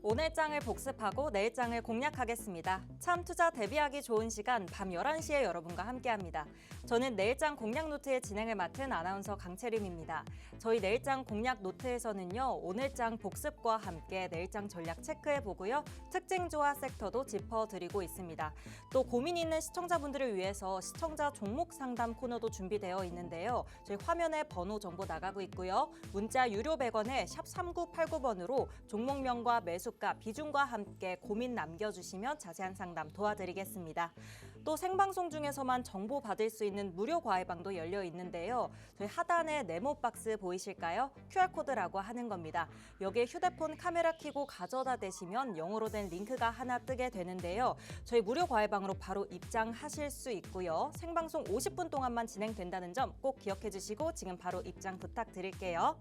오늘 장을 복습하고 내일 장을 공략하겠습니다. 참 투자 대비하기 좋은 시간 밤 11시에 여러분과 함께합니다. 저는 내일장 공략 노트의 진행을 맡은 아나운서 강채림입니다. 저희 내일장 공략 노트에서는요, 오늘장 복습과 함께 내일장 전략 체크해보고요, 특징주와 섹터도 짚어드리고 있습니다. 또 고민 있는 시청자분들을 위해서 시청자 종목 상담 코너도 준비되어 있는데요. 저희 화면에 번호 정보 나가고 있고요. 문자 유료 100원에 샵 3989번으로 종목명과 매수가, 비중과 함께 고민 남겨주시면 자세한 상담 도와드리겠습니다. 또 생방송 중에서만 정보 받을 수 있는 무료 과외방도 열려 있는데요. 저희 하단에 네모박스 보이실까요? QR코드라고 하는 겁니다. 여기에 휴대폰 카메라 켜고 가져다 대시면 영어로 된 링크가 하나 뜨게 되는데요. 저희 무료 과외방으로 바로 입장하실 수 있고요. 생방송 50분 동안만 진행된다는 점 꼭 기억해 주시고 지금 바로 입장 부탁드릴게요.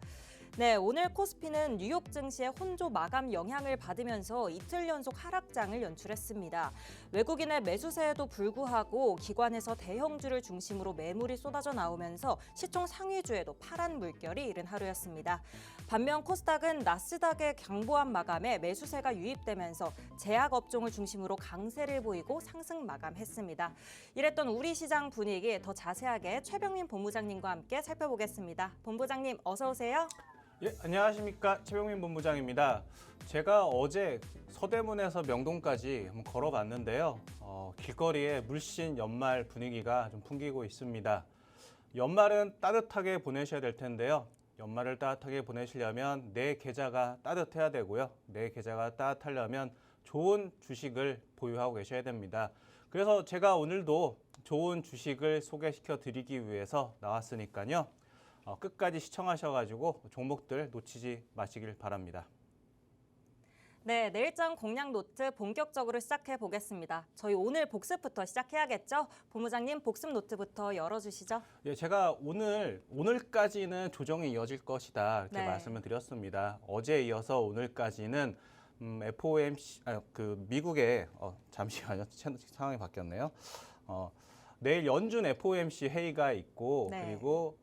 네, 오늘 코스피는 뉴욕 증시의 혼조 마감 영향을 받으면서 이틀 연속 하락장을 연출했습니다. 외국인의 매수세에도 불구하고 기관에서 대형주를 중심으로 매물이 쏟아져 나오면서 시총 상위주에도 파란 물결이 이른 하루였습니다. 반면 코스닥은 나스닥의 강보한 마감에 매수세가 유입되면서 제약 업종을 중심으로 강세를 보이고 상승 마감했습니다. 이랬던 우리 시장 분위기 더 자세하게 최병민 본부장님과 함께 살펴보겠습니다. 본부장님 어서 오세요. 예, 안녕하십니까. 최병민 본부장입니다. 제가 어제 서대문에서 명동까지 한번 걸어봤는데요. 길거리에 물씬 연말 분위기가 좀 풍기고 있습니다. 연말은 따뜻하게 보내셔야 될 텐데요. 연말을 따뜻하게 보내시려면 내 계좌가 따뜻해야 되고요. 내 계좌가 따뜻하려면 좋은 주식을 보유하고 계셔야 됩니다. 그래서 제가 오늘도 좋은 주식을 소개시켜 드리기 위해서 나왔으니까요. 끝까지 시청하셔가지고 종목들 놓치지 마시길 바랍니다. 네, 내일장 공략 노트 본격적으로 시작해 보겠습니다. 저희 오늘 복습부터 시작해야겠죠? 본부장님 복습 노트부터 열어주시죠. 예, 제가 오늘까지는 조정이 이어질 것이다 이렇게 네. 말씀을 드렸습니다. 어제 이어서 오늘까지는 FOMC 미국의 잠시만요, 상황이 바뀌었네요. 내일 연준 FOMC 회의가 있고 네. 그리고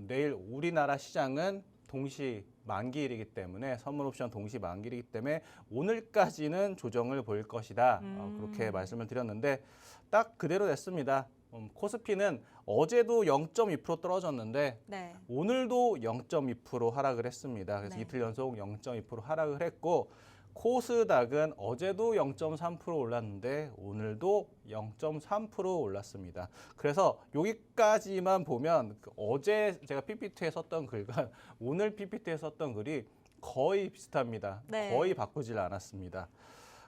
내일 우리나라 시장은 동시 만기일이기 때문에 선물 옵션 동시 만기이기 때문에 오늘까지는 조정을 보일 것이다. 그렇게 말씀을 드렸는데 딱 그대로 됐습니다. 코스피는 어제도 0.2% 떨어졌는데 네. 오늘도 0.2% 하락을 했습니다. 그래서 네. 이틀 연속 0.2% 하락을 했고 코스닥은 어제도 0.3% 올랐는데 오늘도 0.3% 올랐습니다. 그래서 여기까지만 보면 어제 제가 PPT에 썼던 글과 오늘 PPT에 썼던 글이 거의 비슷합니다. 네. 거의 바꾸질 않았습니다.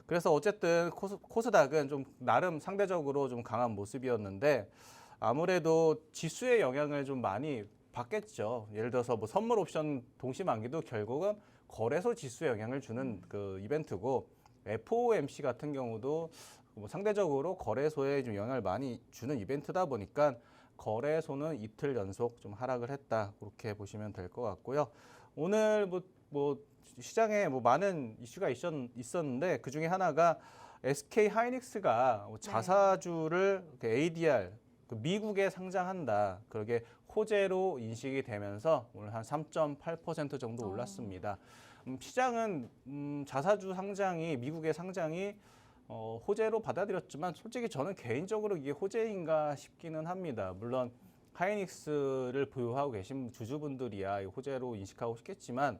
그래서 어쨌든 코스닥은 좀 나름 상대적으로 좀 강한 모습이었는데 아무래도 지수의 영향을 좀 많이 받겠죠. 예를 들어서 뭐 선물 옵션 동시 만기도 결국은 거래소 지수에 영향을 주는 그 이벤트고 FOMC 같은 경우도 뭐 상대적으로 거래소에 좀 영향을 많이 주는 이벤트다 보니까 거래소는 이틀 연속 좀 하락을 했다 그렇게 보시면 될 것 같고요. 오늘 뭐 시장에 뭐 많은 이슈가 있었는데 그 중에 하나가 SK 하이닉스가 자사주를 ADR 미국에 상장한다. 그러게 호재로 인식이 되면서 오늘 한 3.8% 정도 올랐습니다. 시장은 자사주 상장이 미국의 상장이 호재로 받아들였지만 솔직히 저는 개인적으로 이게 호재인가 싶기는 합니다. 물론 하이닉스를 보유하고 계신 주주분들이야 호재로 인식하고 싶겠지만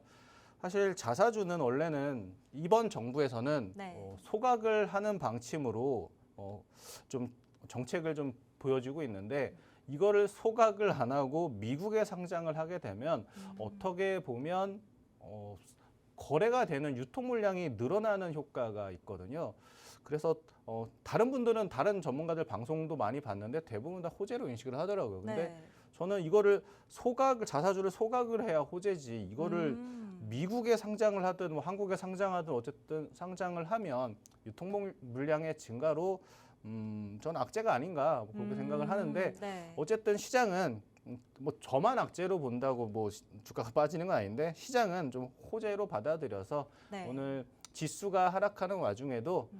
사실 자사주는 원래는 이번 정부에서는 네. 소각을 하는 방침으로 좀 정책을 좀 보여주고 있는데 이거를 소각을 안 하고 미국에 상장을 하게 되면 어떻게 보면 거래가 되는 유통 물량이 늘어나는 효과가 있거든요. 그래서 다른 분들은 다른 전문가들 방송도 많이 봤는데 대부분 다 호재로 인식을 하더라고요. 근데 네. 저는 이거를 자사주를 소각을 해야 호재지 이거를 미국에 상장을 하든 뭐 한국에 상장하든 어쨌든 상장을 하면 유통 물량의 증가로 저는 악재가 아닌가 그렇게 생각을 하는데 네. 어쨌든 시장은 뭐 저만 악재로 본다고 뭐 주가가 빠지는 건 아닌데 시장은 좀 호재로 받아들여서 네. 오늘 지수가 하락하는 와중에도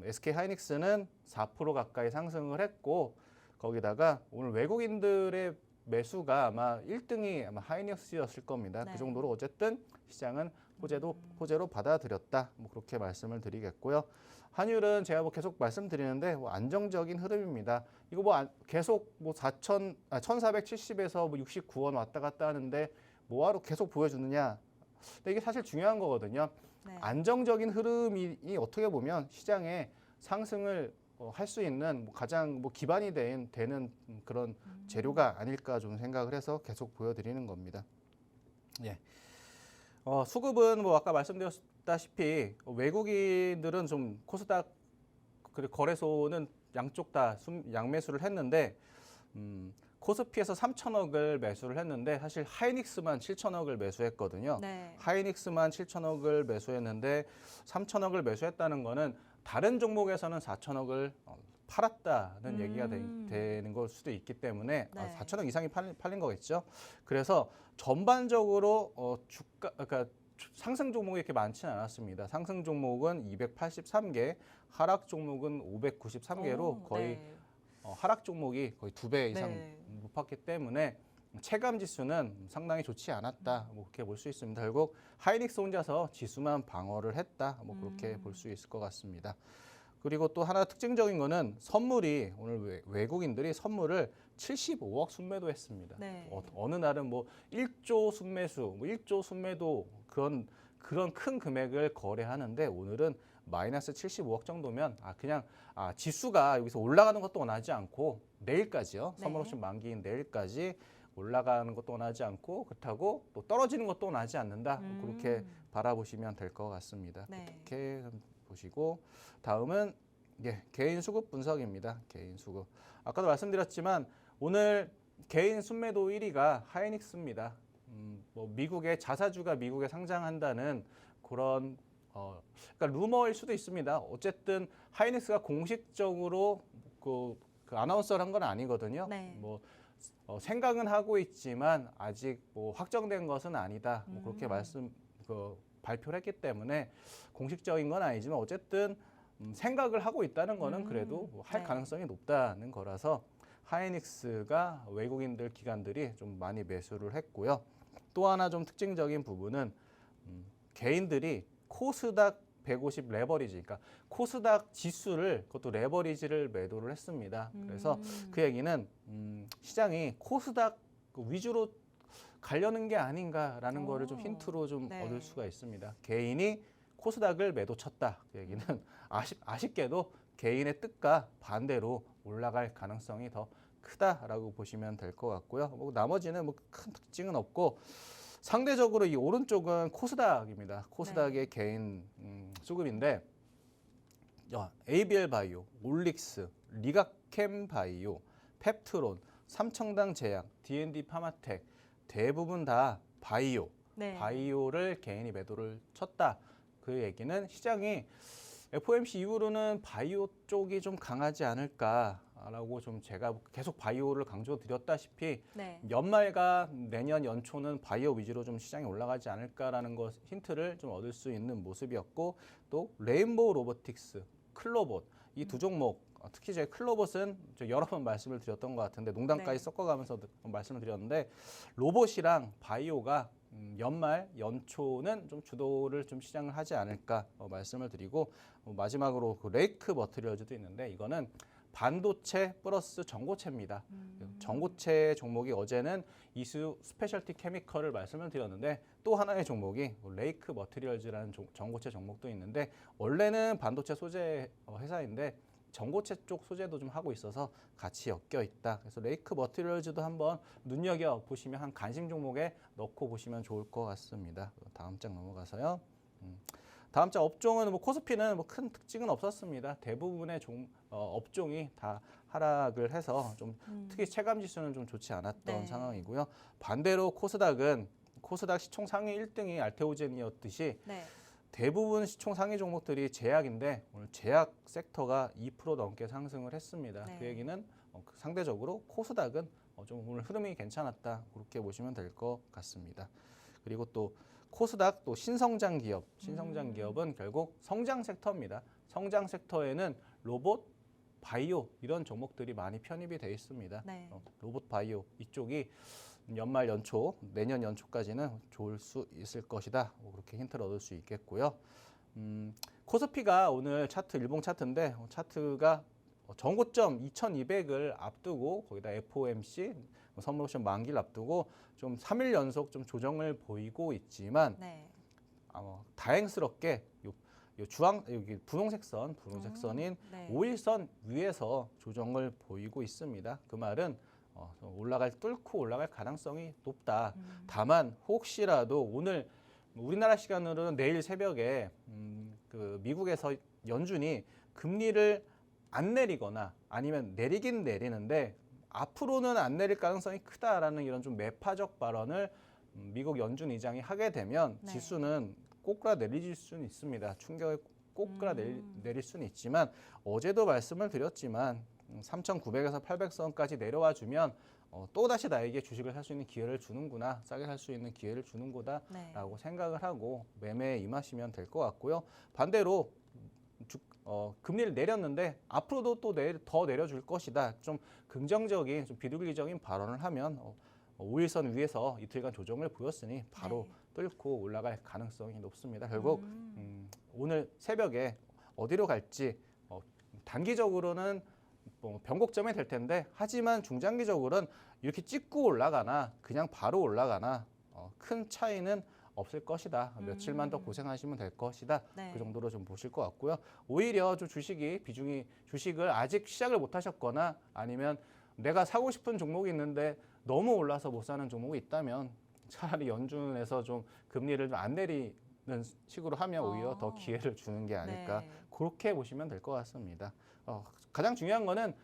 SK 하이닉스는 4% 가까이 상승을 했고 거기다가 오늘 외국인들의 매수가 아마 1등이 아마 하이닉스였을 겁니다. 네. 그 정도로 어쨌든 시장은 호재로 받아들였다. 뭐 그렇게 말씀을 드리겠고요. 환율은 제가 뭐 계속 말씀드리는데 뭐 안정적인 흐름입니다. 이거 뭐 계속 뭐 1,470에서 뭐 69원 왔다 갔다 하는데 뭐하러 계속 보여주느냐. 근데 이게 사실 중요한 거거든요. 네. 안정적인 흐름이 어떻게 보면 시장의 상승을 할 수 있는 뭐 가장 뭐 기반이 되는 그런 재료가 아닐까 좀 생각을 해서 계속 보여드리는 겁니다. 예. 수급은 뭐 아까 말씀드렸다시피 외국인들은 좀 코스닥 거래소는 양쪽 다 양매수를 했는데 코스피에서 3천억을 매수를 했는데 사실 하이닉스만 7천억을 매수했거든요. 네. 하이닉스만 7천억을 매수했는데 3천억을 매수했다는 거는 다른 종목에서는 4천억을 팔았다는 얘기가 되는 걸 수도 있기 때문에 네. 4천억 이상이 팔린 거겠죠. 그래서 전반적으로 그러니까 상승 종목이 이렇게 많지는 않았습니다. 상승 종목은 283개, 하락 종목은 593개로 거의 네. 하락 종목이 거의 2배 이상 네. 높았기 때문에 체감 지수는 상당히 좋지 않았다. 뭐 그렇게 볼 수 있습니다. 결국 하이닉스 혼자서 지수만 방어를 했다. 뭐 그렇게 볼 수 있을 것 같습니다. 그리고 또 하나 특징적인 거는 선물이 오늘 외국인들이 선물을 75억 순매도했습니다. 네. 어느 날은 뭐 1조 순매수, 뭐 1조 순매도 그런 큰 금액을 거래하는데 오늘은 마이너스 75억 정도면 그냥 지수가 여기서 올라가는 것도 원하지 않고 내일까지요. 네. 선물 옵션 만기인 내일까지 올라가는 것도 원하지 않고 그렇다고 또 떨어지는 것도 원하지 않는다. 그렇게 바라보시면 될 것 같습니다. 네. 그렇게 보시고 다음은 개인 수급 분석입니다. 개인 수급. 아까도 말씀드렸지만 오늘 개인 순매도 1위가 하이닉스입니다. 뭐 미국의 자사주가 미국에 상장한다는 그런 그러니까 루머일 수도 있습니다. 어쨌든 하이닉스가 공식적으로 그 아나운서를 한 건 아니거든요. 네. 뭐 생각은 하고 있지만 아직 뭐 확정된 것은 아니다. 뭐 그렇게 발표를 했기 때문에 공식적인 건 아니지만 어쨌든 생각을 하고 있다는 거는 그래도 할 네. 가능성이 높다는 거라서 하이닉스가 외국인들 기관들이 좀 많이 매수를 했고요. 또 하나 좀 특징적인 부분은 개인들이 코스닥 150 레버리지, 그러니까 코스닥 지수를 그것도 레버리지를 매도를 했습니다. 그래서 그 얘기는 시장이 코스닥 위주로 가려는 게 아닌가라는 거를 좀 힌트로 좀 네. 얻을 수가 있습니다. 개인이 코스닥을 매도 쳤다. 그 얘기는 아쉽게도 개인의 뜻과 반대로 올라갈 가능성이 더 크다라고 보시면 될 것 같고요. 뭐 나머지는 뭐 큰 특징은 없고 상대적으로 이 오른쪽은 코스닥입니다. 코스닥의 개인 수급인데 ABL 바이오, 올릭스, 리가캠 바이오, 펩트론, 삼청당 제약, D&D 파마텍 대부분 다 바이오, 네. 바이오를 개인이 매도를 쳤다. 그 얘기는 시장이 FOMC 이후로는 바이오 쪽이 좀 강하지 않을까라고 좀 제가 계속 바이오를 강조드렸다시피 네. 연말과 내년 연초는 바이오 위주로 좀 시장이 올라가지 않을까라는 것 힌트를 좀 얻을 수 있는 모습이었고 또 레인보우 로보틱스, 클로봇 이 두 종목 특히 저희 클로봇은 여러 번 말씀을 드렸던 것 같은데 농담까지 네. 섞어가면서 말씀을 드렸는데 로봇이랑 바이오가 연말 연초는 좀 주도를 좀 시장을 하지 않을까 말씀을 드리고 마지막으로 그 레이크 머티리얼즈도 있는데 이거는 반도체 플러스 전고체입니다. 전고체 종목이 어제는 이수 스페셜티 케미컬을 말씀을 드렸는데 또 하나의 종목이 레이크 머티리얼즈라는 전고체 종목도 있는데 원래는 반도체 소재 회사인데 전고체 쪽 소재도 좀 하고 있어서 같이 엮여 있다. 그래서 레이크 머티리얼즈도 한번 눈여겨 보시면 한 관심 종목에 넣고 보시면 좋을 것 같습니다. 다음 장 넘어가서요. 다음 장 업종은 뭐 코스피는 뭐 큰 특징은 없었습니다. 대부분의 업종이 다 하락을 해서 좀 특히 체감 지수는 좀 좋지 않았던 네. 상황이고요. 반대로 코스닥은 코스닥 시총 상위 1등이 알테오젠이었듯이 네. 대부분 시총 상위 종목들이 제약인데 오늘 제약 섹터가 2% 넘게 상승을 했습니다. 네. 그 얘기는 상대적으로 코스닥은 좀 오늘 흐름이 괜찮았다. 그렇게 보시면 될 것 같습니다. 그리고 또 코스닥 또 신성장 기업은 결국 성장 섹터입니다. 성장 섹터에는 로봇, 바이오 이런 종목들이 많이 편입이 돼 있습니다. 네. 로봇 바이오 이쪽이 연말 연초, 내년 연초까지는 좋을 수 있을 것이다. 그렇게 힌트를 얻을 수 있겠고요. 코스피가 오늘 차트, 일봉 차트인데 차트가 전고점 2200을 앞두고 거기다 FOMC, 선물옵션 만기를 앞두고 좀 3일 연속 좀 조정을 보이고 있지만 네. 다행스럽게 요 주황 여기 분홍색 선인 네. 5일선 위에서 조정을 보이고 있습니다. 그 말은 뚫고 올라갈 가능성이 높다. 다만 혹시라도 오늘 우리나라 시간으로는 내일 새벽에 그 미국에서 연준이 금리를 안 내리거나 아니면 내리긴 내리는데 앞으로는 안 내릴 가능성이 크다라는 이런 좀 매파적 발언을 미국 연준 의장이 하게 되면 네. 지수는 꼬꾸라 내릴 수는 있습니다. 충격을 꼬꾸라 내릴 수는 있지만 어제도 말씀을 드렸지만 3,900에서 800선까지 내려와 주면 또다시 나에게 주식을 살 수 있는 기회를 주는구나, 싸게 살 수 있는 기회를 주는구나라고 네. 생각을 하고 매매에 임하시면 될 것 같고요. 반대로 금리를 내렸는데 앞으로도 또 더 내려줄 것이다. 좀 긍정적인, 좀 비둘기적인 발언을 하면 5일선 위에서 이틀간 조정을 보였으니 바로 뚫고 올라갈 가능성이 높습니다. 결국 오늘 새벽에 어디로 갈지 단기적으로는 변곡점이 될 텐데 하지만 중장기적으로는 이렇게 찍고 올라가나 그냥 바로 올라가나 큰 차이는 없을 것이다. 며칠만 더 고생하시면 될 것이다. 네. 그 정도로 좀 보실 것 같고요. 오히려 좀 주식을 아직 시작을 못 하셨거나 아니면 내가 사고 싶은 종목이 있는데 너무 올라서 못 사는 종목이 있다면 차라리 연준에서 좀 금리를 좀 안 내리는 식으로 하면 오히려 더 기회를 주는 게 아닐까. 네. 그렇게 보시면 될 것 같습니다. 가장 중요한 거는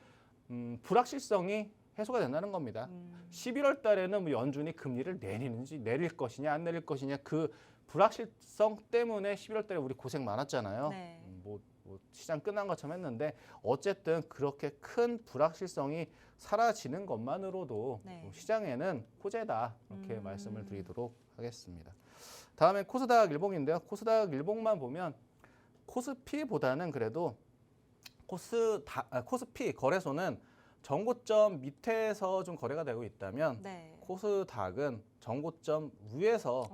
불확실성이 해소가 된다는 겁니다. 11월 달에는 뭐 연준이 금리를 내릴 것이냐 안 내릴 것이냐 그 불확실성 때문에 11월 달에 우리 고생 많았잖아요. 네. 뭐 시장 끝난 것처럼 했는데 어쨌든 그렇게 큰 불확실성이 사라지는 것만으로도 네. 시장에는 호재다 이렇게 말씀을 드리도록 하겠습니다. 다음에 코스닥 일봉인데요. 코스닥 일봉만 보면 코스피보다는 그래도 코스피 거래소는 전고점 밑에서 좀 거래가 되고 있다면 네. 코스닥은 전고점 위에서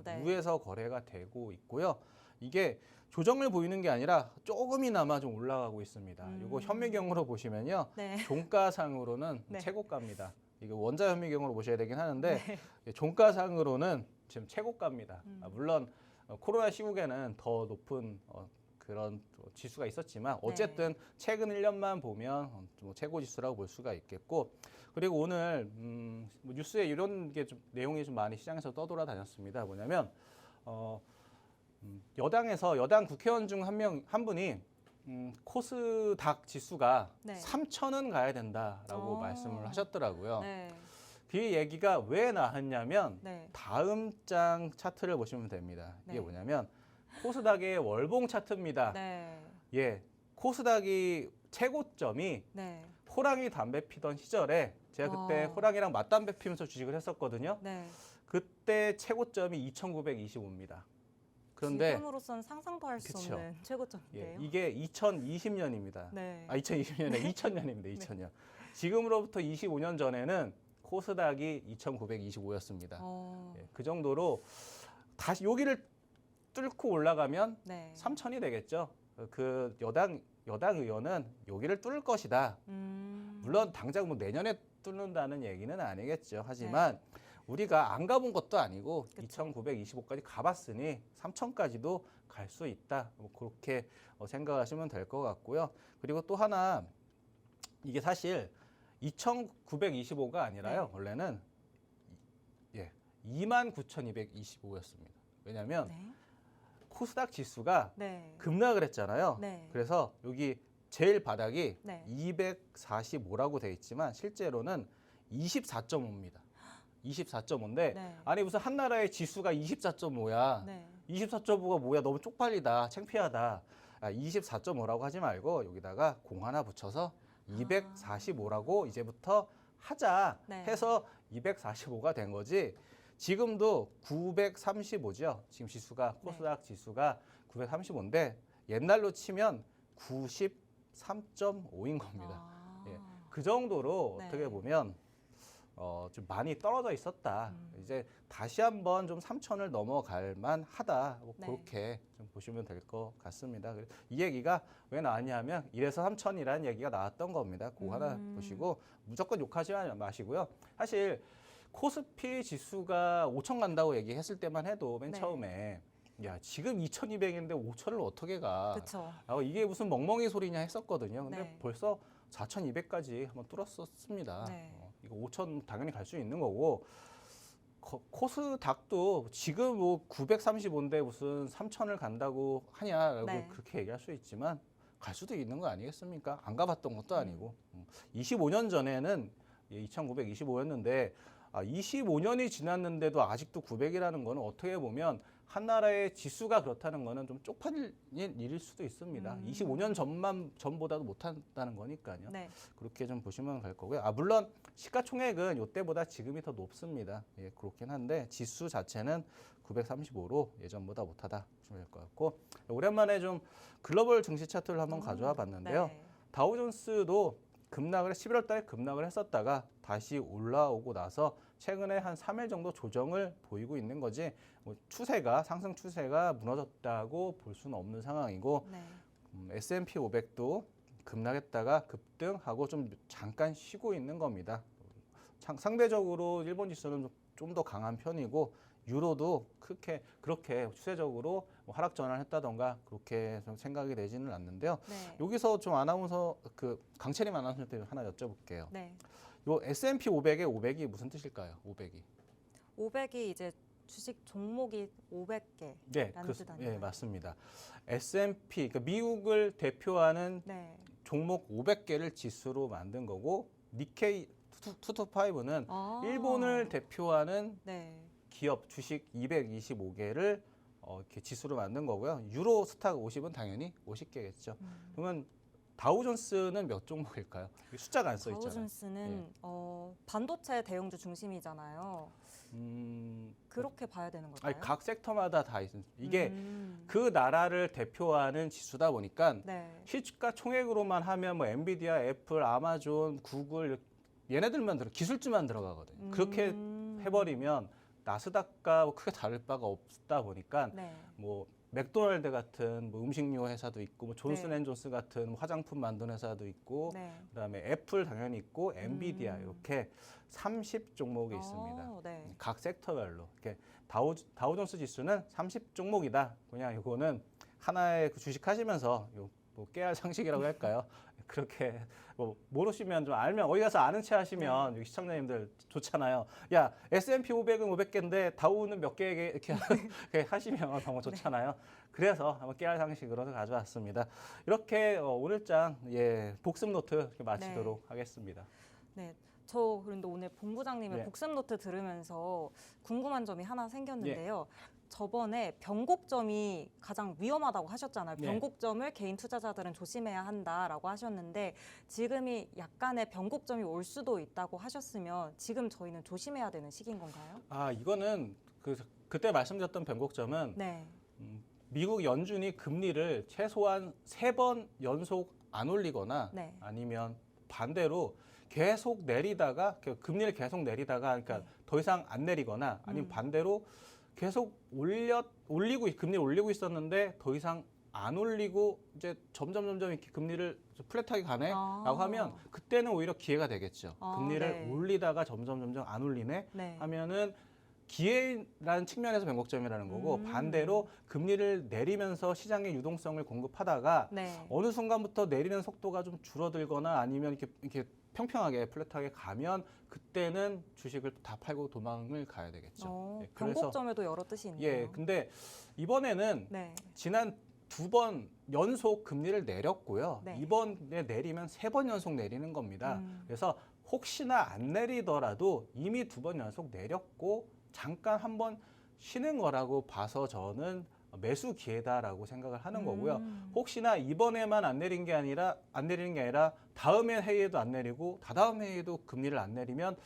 네. 위에서 거래가 되고 있고요. 이게 조정을 보이는 게 아니라 조금이나마 좀 올라가고 있습니다. 이거 현미경으로 보시면요. 네. 종가상으로는 네. 최고가입니다. 이거 원자 현미경으로 보셔야 되긴 하는데 종가상으로는 지금 최고가입니다. 물론 코로나 시국에는 더 높은 그런 지수가 있었지만 어쨌든 최근 1년만 보면 뭐 최고 지수라고 볼 수가 있겠고 그리고 오늘 뭐 뉴스에 이런 게 좀 내용이 좀 많이 시장에서 떠돌아다녔습니다. 뭐냐면 여당 국회의원 중 한 분이 코스닥 지수가 네. 3,000은 가야 된다라고 말씀을 하셨더라고요. 네. 그 얘기가 왜 나왔냐면 네. 다음 장 차트를 보시면 됩니다. 이게 네. 뭐냐면 코스닥의 월봉 차트입니다. 네. 예, 코스닥이 최고점이 네. 호랑이 담배 피던 시절에 제가 그때 호랑이랑 맞담배 피면서 주식을 했었거든요. 네. 그때 최고점이 2,925입니다. 그런데 지금으로선 상상도 할 수 그쵸. 없는 최고점인데요. 이게 2020년입니다. 네. 2020년에 2000년입니다. 2000년. 지금으로부터 25년 전에는 코스닥이 2,925였습니다. 그 정도로 다시 여기를 뚫고 올라가면 네. 3,000이 되겠죠. 그 여당 의원은 여기를 뚫을 것이다. 물론 당장 뭐 내년에 뚫는다는 얘기는 아니겠죠. 하지만 우리가 안 가본 것도 아니고 2,925까지 가봤으니 3,000까지도 갈 수 있다. 뭐 그렇게 생각하시면 될 것 같고요. 그리고 또 하나 이게 사실 2,925가 아니라요. 원래는 29,225였습니다. 왜냐하면 코스닥 지수가 급락을 했잖아요. 네. 그래서 여기 제일 바닥이 네. 245라고 돼 있지만 실제로는 24.5입니다. 24.5인데 네. 아니 무슨 한 나라의 지수가 24.5야. 네. 24.5가 뭐야? 너무 쪽팔리다. 창피하다. 24.5라고 하지 말고 여기다가 공 하나 붙여서 245라고 이제부터 하자 네. 해서 245가 된 거지. 지금도 935죠. 지금 지수가 코스닥 지수가 935인데 옛날로 치면 93.5인 겁니다. 예, 그 정도로 네. 어떻게 보면 좀 많이 떨어져 있었다. 이제 다시 한번 좀 3천을 넘어갈 만하다. 뭐 네. 그렇게 좀 보시면 될 것 같습니다. 이 얘기가 왜 나왔냐면 1에서 3천이라는 얘기가 나왔던 겁니다. 그거 하나 보시고 무조건 욕하지 마시고요. 사실 코스피 지수가 5천 간다고 얘기했을 때만 해도 맨 네. 처음에 야 지금 2,200인데 5천을 어떻게 가? 그렇죠. 이게 무슨 멍멍이 소리냐 했었거든요. 근데 네. 벌써 4,200까지 한번 뚫었었습니다. 네. 이거 5천 당연히 갈 수 있는 거고 코스닥도 지금 뭐 935인데 무슨 3천을 간다고 하냐라고 네. 그렇게 얘기할 수 있지만 갈 수도 있는 거 아니겠습니까? 안 가봤던 것도 아니고 25년 전에는 2,925였는데 25년이 지났는데도 아직도 900이라는 거는 어떻게 보면 한 나라의 지수가 그렇다는 거는 좀 쪽팔린 일일 수도 있습니다. 25년 전보다도 못한다는 거니까요. 네. 그렇게 좀 보시면 될 거고요. 물론 시가총액은 이때보다 지금이 더 높습니다. 예, 그렇긴 한데 지수 자체는 935로 예전보다 못하다 보시면 될 것 같고 오랜만에 좀 글로벌 증시 차트를 한번 가져와 봤는데요. 네. 다우존스도 11월 달에 급락을 했었다가 다시 올라오고 나서 최근에 한 3일 정도 조정을 보이고 있는 거지 뭐 상승 추세가 무너졌다고 볼 수는 없는 상황이고 네. S&P 500도 급락했다가 급등하고 좀 잠깐 쉬고 있는 겁니다. 상대적으로 일본 지수는 좀 더 강한 편이고 유로도 그렇게 추세적으로 뭐 하락 전환했다던가 그렇게 좀 생각이 되지는 않는데요. 네. 여기서 좀 강채림 아나운서한테 하나 여쭤볼게요. 네. 요 S&P 500의 500이 무슨 뜻일까요? 500이. 500이 이제 주식 종목이 500개. 네, 라는 뜻 아닌가요? 예, 맞습니다. S&P, 그러니까 미국을 대표하는 네. 종목 500개를 지수로 만든 거고 니케이 225는 일본을 대표하는 네. 기업 주식 225개를 이렇게 지수로 만든 거고요. 유로 스탁 50은 당연히 50개겠죠. 그러면 다우존스는 몇 종목일까요? 숫자가 안 써 있잖아요. 다우존스는 반도체 대형주 중심이잖아요. 그렇게 봐야 되는 걸까요? 아니, 각 섹터마다 다 있습니다. 이게 음. 그 나라를 대표하는 지수다 보니까 네. 시가총액으로만 하면 뭐 엔비디아, 애플, 아마존, 구글 얘네들만 기술주만 들어가거든요. 그렇게 해버리면 나스닥과 뭐 크게 다를 바가 없다 보니까 네. 뭐 맥도날드 같은 뭐 음식료 회사도 있고 뭐 네. 존슨앤존슨 같은 뭐 화장품 만드는 회사도 있고 네. 그다음에 애플 당연히 있고 엔비디아 이렇게 30 종목이 있습니다. 네. 각 섹터별로 이렇게 다우존스 지수는 30 종목이다. 그냥 이거는 하나의 그 주식 하시면서 뭐 깨알 상식이라고 할까요? 그렇게 뭐 모르시면 좀 알면 어디 가서 아는 체 하시면 여기 시청자님들 좋잖아요. 야 S&P 500은 500개인데 다우는 몇 개 이렇게 하시면 너무 좋잖아요. 그래서 한번 깨알 상식으로 가져왔습니다. 이렇게 오늘장 복습 노트 이렇게 마치도록 하겠습니다. 네. 저 그런데 오늘 본부장님의 네. 복습 노트 들으면서 궁금한 점이 하나 생겼는데요. 저번에 변곡점이 가장 위험하다고 하셨잖아요. 네. 변곡점을 개인 투자자들은 조심해야 한다라고 하셨는데 지금이 약간의 변곡점이 올 수도 있다고 하셨으면 지금 저희는 조심해야 되는 시기인 건가요? 이거는 그때 말씀드렸던 변곡점은 네. 미국 연준이 금리를 최소한 3번 연속 안 올리거나 네. 아니면 반대로 계속 내리다가 금리를 계속 내리다가 그러니까 더 이상 안 내리거나 아니면 반대로 계속 금리를 올리고 있었는데 더 이상 안 올리고 이제 점점 이렇게 금리를 플랫하게 가네라고 하면 그때는 오히려 기회가 되겠죠. 금리를 올리다가 점점 안 올리네 네. 하면은 기회라는 측면에서 변곡점이라는 거고 반대로 금리를 내리면서 시장의 유동성을 공급하다가 네. 어느 순간부터 내리는 속도가 좀 줄어들거나 아니면 이렇게 평평하게 플랫하게 가면 그때는 주식을 다 팔고 도망을 가야 되겠죠. 그래서 변곡점에도 여러 뜻이 있네요. 근데 이번에는 네. 지난 2번 연속 금리를 내렸고요. 네. 이번에 내리면 3번 연속 내리는 겁니다. 그래서 혹시나 안 내리더라도 이미 2번 연속 내렸고 잠깐 한번 쉬는 거라고 봐서 저는 매수 기회다라고 생각을 하는 거고요. 혹시나 이번에만 안 내리는 게 아니라 다음 해에도 안 내리고 다다음 해에도 금리를 안 내리면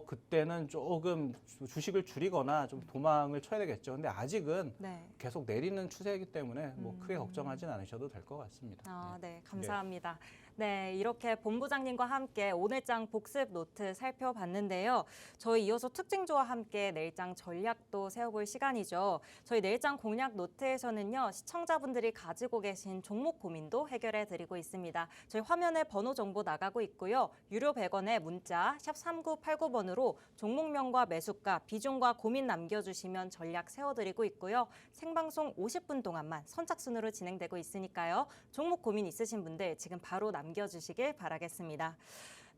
그때는 조금 주식을 줄이거나 좀 도망을 쳐야 되겠죠. 근데 아직은 네. 계속 내리는 추세이기 때문에 뭐 크게 걱정하진 않으셔도 될 것 같습니다. 아, 네, 감사합니다. 네, 이렇게 본부장님과 함께 오늘장 복습 노트 살펴봤는데요. 저희 이어서 특징주와 함께 내일장 전략도 세워볼 시간이죠. 저희 내일장 공략 노트에서는요, 시청자분들이 가지고 계신 종목 고민도 해결해드리고 있습니다. 저희 화면에 번호 정보 나가고 있고요. 유료 100원의 문자 샵 3989번으로 종목명과 매수가, 비중과 고민 남겨주시면 전략 세워드리고 있고요. 생방송 50분 동안만 선착순으로 진행되고 있으니까요. 종목 고민 있으신 분들 지금 바로 남겨주시길 바라겠습니다.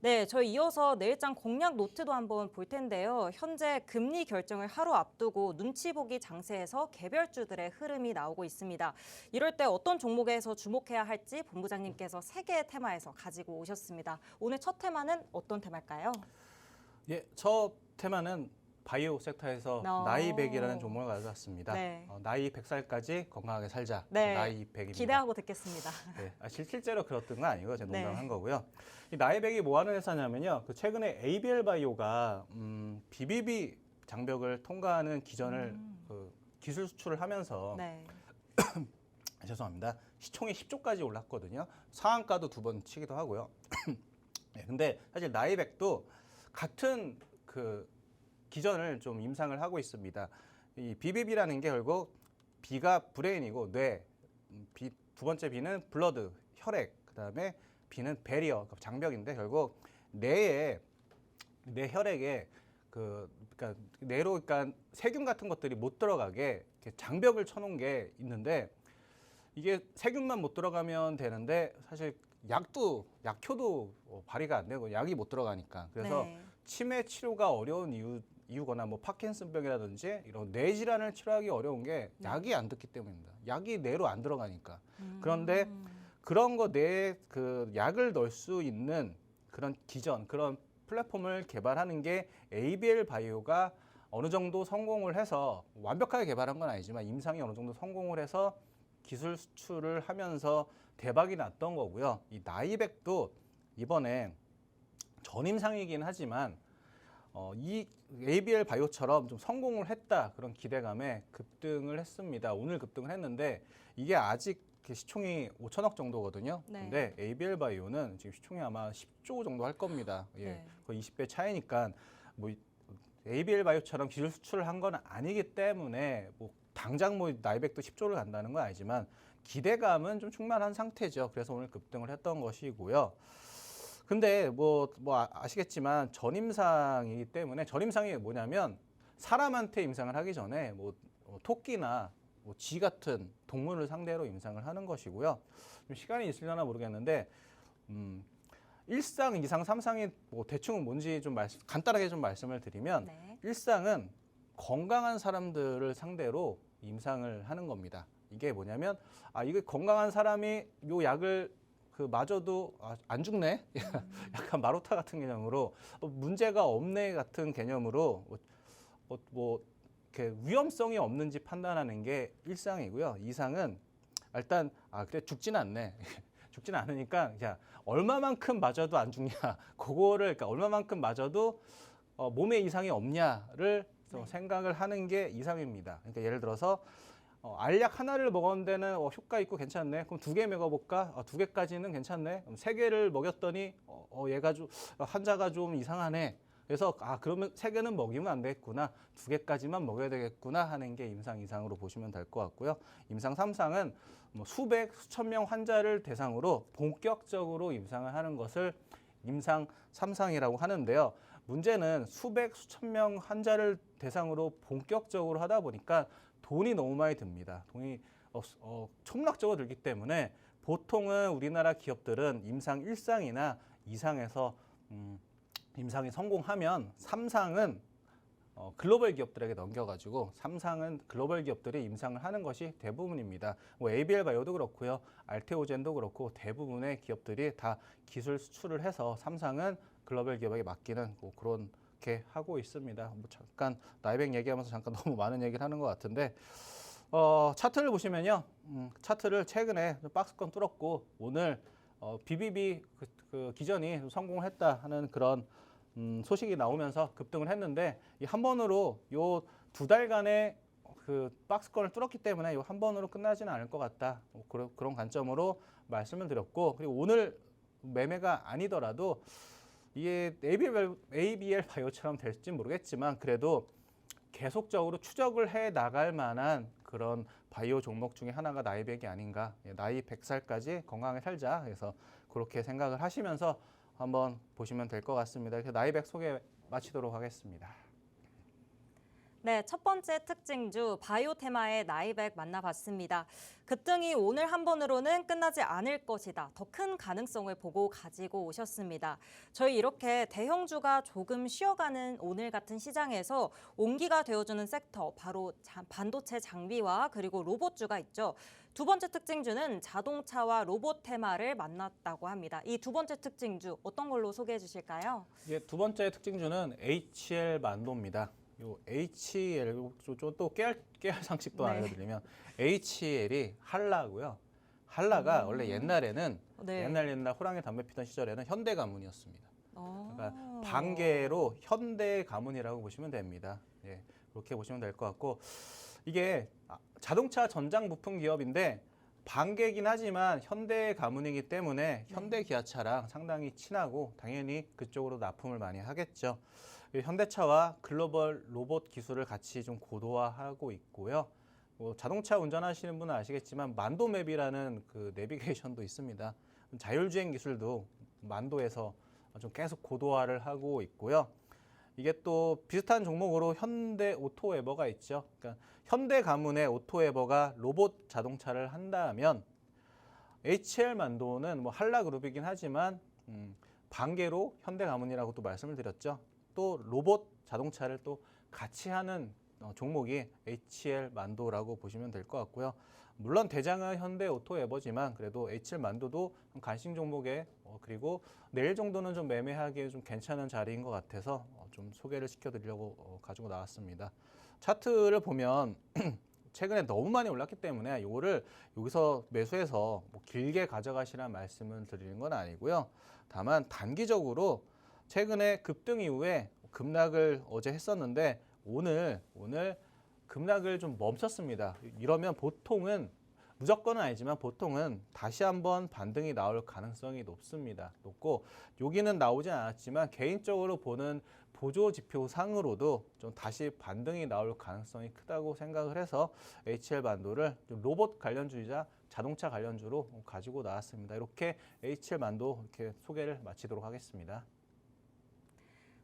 네, 저희 이어서 내일장 공략 노트도 한번 볼 텐데요. 현재 금리 결정을 하루 앞두고 눈치 보기 장세에서 개별주들의 흐름이 나오고 있습니다. 이럴 때 어떤 종목에서 주목해야 할지 본부장님께서 3개의 테마에서 가지고 오셨습니다. 오늘 첫 테마는 어떤 테마일까요? 예, 첫 테마는 바이오 섹터에서 나이 100이라는 종목을 가져왔습니다. 네. 나이 100살까지 건강하게 살자. 네, 나이 100입니다. 기대하고 듣겠습니다. 네, 실제로 그랬던 건 아니고 제가 네. 농담한 거고요. 이 나이 100이 뭐 하는 회사냐면요. 그 최근에 ABL 바이오가 BBB 장벽을 통과하는 기전을 기술 수출을 하면서 네. 죄송합니다. 시총이 10조까지 올랐거든요. 상한가도 2번 치기도 하고요. 네, 근데 사실 나이 100도 같은 그 기전을 좀 임상을 하고 있습니다. 이 BBB라는 게 결국 B가 브레인이고 뇌, 두 번째 B는 블러드, 혈액, 그다음에 B는 베리어, 장벽인데 결국 뇌 혈액에 그러니까 뇌로 그러니까 세균 같은 것들이 못 들어가게 이렇게 장벽을 쳐놓은 게 있는데 이게 세균만 못 들어가면 되는데 사실 약효도 발휘가 안 되고 약이 못 들어가니까 그래서 네. 치매 치료가 어려운 이유거나 뭐 파킨슨병이라든지 이런 뇌 질환을 치료하기 어려운 게 약이 안 듣기 때문입니다. 약이 뇌로 안 들어가니까. 그런데 그런 거 뇌에 그 약을 넣을 수 있는 그런 기전, 그런 플랫폼을 개발하는 게 ABL 바이오가 어느 정도 성공을 해서 완벽하게 개발한 건 아니지만 임상이 어느 정도 성공을 해서 기술 수출을 하면서 대박이 났던 거고요. 이 나이백도 이번에 전임상이긴 하지만 이 ABL 바이오처럼 좀 성공을 했다 그런 기대감에 급등을 했습니다. 오늘 급등을 했는데 이게 아직 시총이 5천억 정도거든요. 네. 근데 ABL 바이오는 지금 시총이 아마 10조 정도 할 겁니다. 예, 네. 거의 20배 차이니까 뭐 ABL 바이오처럼 기술 수출을 한 건 아니기 때문에 뭐 당장 뭐 나이백도 10조를 간다는 건 아니지만 기대감은 좀 충만한 상태죠. 그래서 오늘 급등을 했던 것이고요. 근데 아시겠지만 전임상이기 때문에 전임상이 뭐냐면 사람한테 임상을 하기 전에 뭐 토끼나 쥐 같은 동물을 상대로 임상을 하는 것이고요. 좀 시간이 있으려나 모르겠는데 1상, 2상, 3상이 뭐 대충 뭔지 좀 간단하게 좀 말씀을 드리면 네. 1상은 건강한 사람들을 상대로 임상을 하는 겁니다. 이게 뭐냐면 이게 건강한 사람이 요 약을 맞아도 안 죽네? 약간 마루타 같은 개념으로 문제가 없네 같은 개념으로 이렇게 위험성이 없는지 판단하는 게 1상이고요. 2상은 일단 그래 죽진 않네. 죽진 않으니까 야, 얼마만큼 맞아도 안 죽냐? 그거를 그러니까 얼마만큼 맞아도 몸에 이상이 없냐를 생각을 하는 게 2상입니다. 그러니까 예를 들어서 알약 하나를 먹었는데는 효과 있고 괜찮네. 그럼 2개 먹어볼까? 2개까지는 괜찮네. 그럼 3개를 먹였더니 얘가 좀 환자가 좀 이상하네. 그래서 그러면 3개는 먹이면 안 되겠구나. 2개까지만 먹여야 되겠구나 하는 게 임상 2상으로 보시면 될 것 같고요. 임상 3상은 뭐 수백, 수천 명 환자를 대상으로 본격적으로 임상을 하는 것을 임상 3상이라고 하는데요. 문제는 수백, 수천 명 환자를 대상으로 본격적으로 하다 보니까 돈이 너무 많이 듭니다. 돈이 촉락적으로 들기 때문에 보통은 우리나라 기업들은 임상 1상이나 2상에서 임상이 성공하면 3상은 글로벌 기업들에게 넘겨가지고 3상은 글로벌 기업들이 임상을 하는 것이 대부분입니다. 뭐 ABL 바이오도 그렇고요. 알테오젠도 그렇고 대부분의 기업들이 다 기술 수출을 해서 3상은 글로벌 기업에게 맡기는 뭐 그렇게 하고 있습니다. 뭐 잠깐 나이백 얘기하면서 잠깐 너무 많은 얘기를 하는 것 같은데 차트를 보시면요. 차트를 최근에 박스권 뚫었고 오늘 BBB 그 기전이 성공했다 하는 그런 소식이 나오면서 급등을 했는데 이 한 번으로 요 2달간의 그 박스권을 뚫었기 때문에 이 한 번으로 끝나지는 않을 것 같다. 그런 관점으로 말씀을 드렸고 그리고 오늘 매매가 아니더라도 이게 ABL 바이오처럼 될지 모르겠지만 그래도 계속적으로 추적을 해 나갈 만한 그런 바이오 종목 중에 하나가 나이백이 아닌가. 나이 100살까지 건강하게 살자. 그래서 그렇게 생각을 하시면서 한번 보시면 될 것 같습니다. 그래서 나이백 소개 마치도록 하겠습니다. 네, 첫 번째 특징주 바이오 테마의 나이백 만나봤습니다. 급등이 오늘 한 번으로는 끝나지 않을 것이다. 더 큰 가능성을 보고 가지고 오셨습니다. 저희 이렇게 대형주가 조금 쉬어가는 오늘 같은 시장에서 온기가 되어주는 섹터, 바로 반도체 장비와 그리고 로봇주가 있죠. 두 번째 특징주는 자동차와 로봇 테마를 만났다고 합니다. 이 두 번째 특징주 어떤 걸로 소개해 주실까요? 예, 두 번째 특징주는 HL 만도입니다. 요 HL 또 깨알 상식도 네. 알려드리면 HL이 한라고요. 한라가 원래 옛날에는 네. 옛날 호랑이 담배 피던 시절에는 현대 가문이었습니다. 어. 그러니까 반개로 현대 가문이라고 보시면 됩니다. 예, 그렇게 보시면 될 것 같고 이게 자동차 전장 부품 기업인데 반개긴 하지만 현대 가문이기 때문에 현대 기아차랑 상당히 친하고 당연히 그쪽으로 납품을 많이 하겠죠. 현대차와 글로벌 로봇 기술을 같이 좀 고도화하고 있고요. 자동차 운전하시는 분은 아시겠지만 만도맵이라는 그 내비게이션도 있습니다. 자율주행 기술도 만도에서 좀 계속 고도화를 하고 있고요. 이게 또 비슷한 종목으로 현대 오토에버가 있죠. 그러니까 현대 가문의 오토에버가 로봇 자동차를 한다면 HL 만도는 뭐 한라 그룹이긴 하지만 반개로 현대 가문이라고 또 말씀을 드렸죠. 또 로봇 자동차를 또 같이 하는 종목이 HL 만도라고 보시면 될 것 같고요. 물론 대장은 현대 오토에버지만 그래도 HL 만도도 관심 종목에 그리고 내일 정도는 좀 매매하기에 좀 괜찮은 자리인 것 같아서 좀 소개를 시켜드리려고 가지고 나왔습니다. 차트를 보면 최근에 너무 많이 올랐기 때문에 이거를 여기서 매수해서 뭐 길게 가져가시라는 말씀을 드리는 건 아니고요. 다만 단기적으로 최근에 급등 이후에 급락을 어제 했었는데 오늘 급락을 좀 멈췄습니다. 이러면 보통은 무조건은 아니지만 보통은 다시 한번 반등이 나올 가능성이 높고 여기는 나오진 않았지만 개인적으로 보는 보조 지표 상으로도 좀 다시 반등이 나올 가능성이 크다고 생각을 해서 HL 만도를 좀 로봇 관련주이자 자동차 관련주로 가지고 나왔습니다. 이렇게 HL 만도 이렇게 소개를 마치도록 하겠습니다.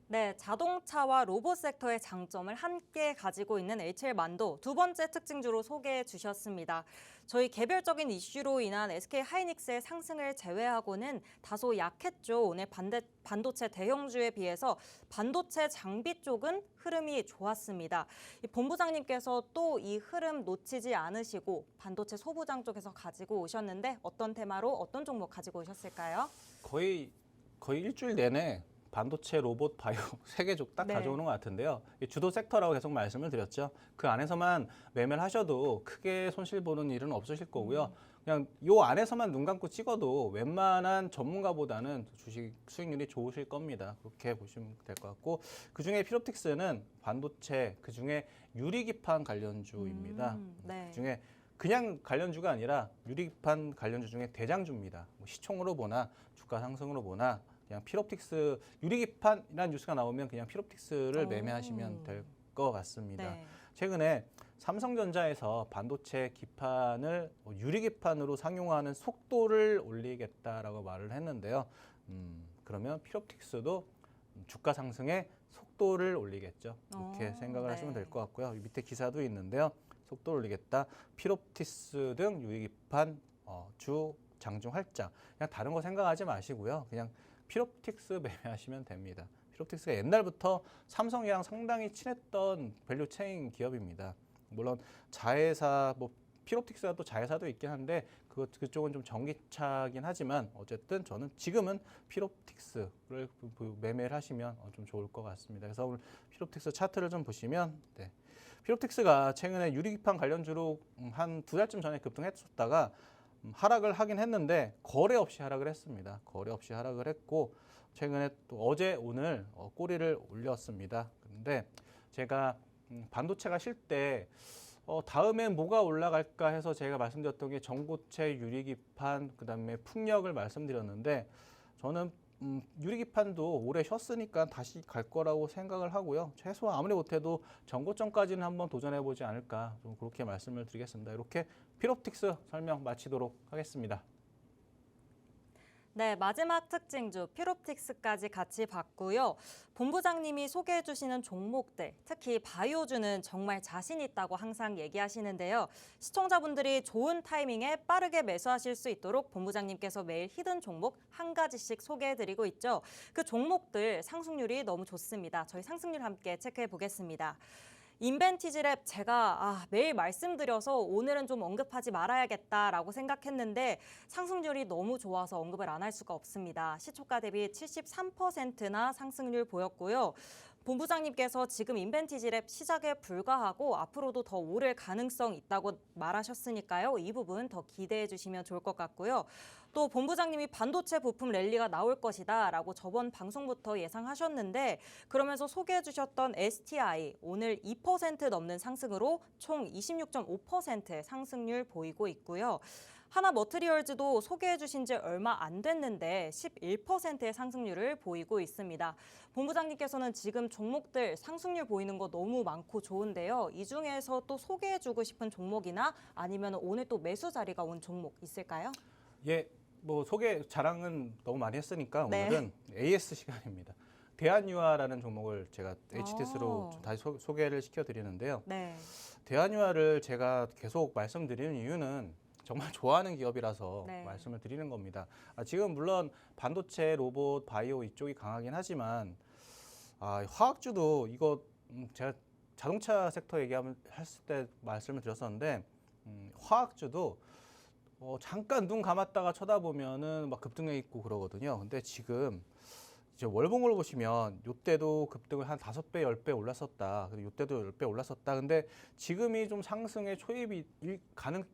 네, 자동차와 로봇 섹터의 장점을 함께 가지고 있는 HL 만도 두 번째 특징주로 소개해 주셨습니다. 저희 개별적인 이슈로 인한 SK 하이닉스의 상승을 제외하고는 다소 약했죠. 오늘 반도체 대형주에 비해서 반도체 장비 쪽은 흐름이 좋았습니다. 본부장님께서 또 이 흐름 놓치지 않으시고 반도체 소부장 쪽에서 가지고 오셨는데 어떤 테마로 어떤 종목 가지고 오셨을까요? 거의 일주일 내내 반도체, 로봇, 바이오 세 개 딱 네. 가져오는 것 같은데요. 주도 섹터라고 계속 말씀을 드렸죠. 그 안에서만 매매를 하셔도 크게 손실 보는 일은 없으실 거고요. 그냥 요 안에서만 눈 감고 찍어도 웬만한 전문가보다는 주식 수익률이 좋으실 겁니다. 그렇게 보시면 될 것 같고 그중에 피롭틱스는 반도체, 그중에 유리기판 관련주입니다. 네. 그중에 그냥 관련주가 아니라 유리기판 관련주 중에 대장주입니다. 뭐 시총으로 보나 주가 상승으로 보나 그냥 피롭틱스 유리기판이라는 뉴스가 나오면 그냥 피롭틱스를 매매하시면 될 것 같습니다. 네. 최근에 삼성전자에서 반도체 기판을 유리기판으로 상용화하는 속도를 올리겠다라고 말을 했는데요. 그러면 피롭틱스도 주가 상승의 속도를 올리겠죠. 이렇게 생각을 네. 하시면 될 것 같고요. 밑에 기사도 있는데요. 속도를 올리겠다. 피롭틱스 등 유리기판 주 장중 활짝. 그냥 다른 거 생각하지 마시고요. 그냥 피롭틱스 매매하시면 됩니다. 피롭틱스가 옛날부터 삼성이랑 상당히 친했던 밸류 체인 기업입니다. 물론 자회사 피롭틱스가 또 자회사도 있긴 한데 그쪽은 좀 전기차긴 하지만 어쨌든 저는 지금은 피롭틱스를 매매를 하시면 좀 좋을 것 같습니다. 그래서 오늘 피롭틱스 차트를 좀 보시면 피롭틱스가 최근에 유리기판 관련주로 한 2달쯤 전에 급등했었다가 하락을 하긴 했는데 거래 없이 하락을 했습니다. 거래 없이 하락을 했고 최근에 또 어제 오늘 꼬리를 올렸습니다. 근데 제가 반도체가 쉴 때 다음엔 뭐가 올라갈까 해서 제가 말씀드렸던 게 전고체, 유리기판, 그다음에 풍력을 말씀드렸는데 저는 유리기판도 오래 쉬었으니까 다시 갈 거라고 생각을 하고요. 최소한 아무리 못해도 전고점까지는 한번 도전해보지 않을까 좀 그렇게 말씀을 드리겠습니다. 이렇게 피롭틱스 설명 마치도록 하겠습니다. 네, 마지막 특징주 피롭틱스까지 같이 봤고요. 본부장님이 소개해 주시는 종목들, 특히 바이오주는 정말 자신 있다고 항상 얘기하시는데요. 시청자분들이 좋은 타이밍에 빠르게 매수하실 수 있도록 본부장님께서 매일 히든 종목 한 가지씩 소개해 드리고 있죠. 그 종목들 상승률이 너무 좋습니다. 저희 상승률 함께 체크해 보겠습니다. 인벤티지랩 제가 매일 말씀드려서 오늘은 좀 언급하지 말아야겠다라고 생각했는데 상승률이 너무 좋아서 언급을 안 할 수가 없습니다. 시초가 대비 73%나 상승률 보였고요. 본부장님께서 지금 인벤티지랩 시작에 불과하고 앞으로도 더 오를 가능성 있다고 말하셨으니까요. 이 부분 더 기대해 주시면 좋을 것 같고요. 또 본부장님이 반도체 부품 랠리가 나올 것이다 라고 저번 방송부터 예상하셨는데 그러면서 소개해 주셨던 STI 오늘 2% 넘는 상승으로 총 26.5%의 상승률 보이고 있고요. 하나머트리얼즈도 소개해 주신 지 얼마 안 됐는데 11%의 상승률을 보이고 있습니다. 본부장님께서는 지금 종목들 상승률 보이는 거 너무 많고 좋은데요. 이 중에서 또 소개해 주고 싶은 종목이나 아니면 오늘 또 매수 자리가 온 종목 있을까요? 예, 뭐 소개 자랑은 너무 많이 했으니까 네. 오늘은 AS 시간입니다. 대한유화라는 종목을 제가 HTS로 좀 다시 소개를 시켜드리는데요. 네. 대한유화를 제가 계속 말씀드리는 이유는 정말 좋아하는 기업이라서 네. 말씀을 드리는 겁니다. 지금 물론 반도체, 로봇, 바이오 이쪽이 강하긴 하지만 화학주도 이거 제가 자동차 섹터 얘기하면 했을 때 말씀을 드렸었는데 화학주도 잠깐 눈 감았다가 쳐다보면은 막 급등해 있고 그러거든요. 근데 지금 이제 월봉을 보시면 이때도 급등을 한 5배, 10배 올랐었다. 그리고 이때도 10배 올랐었다. 근데 지금이 좀 상승의 초입이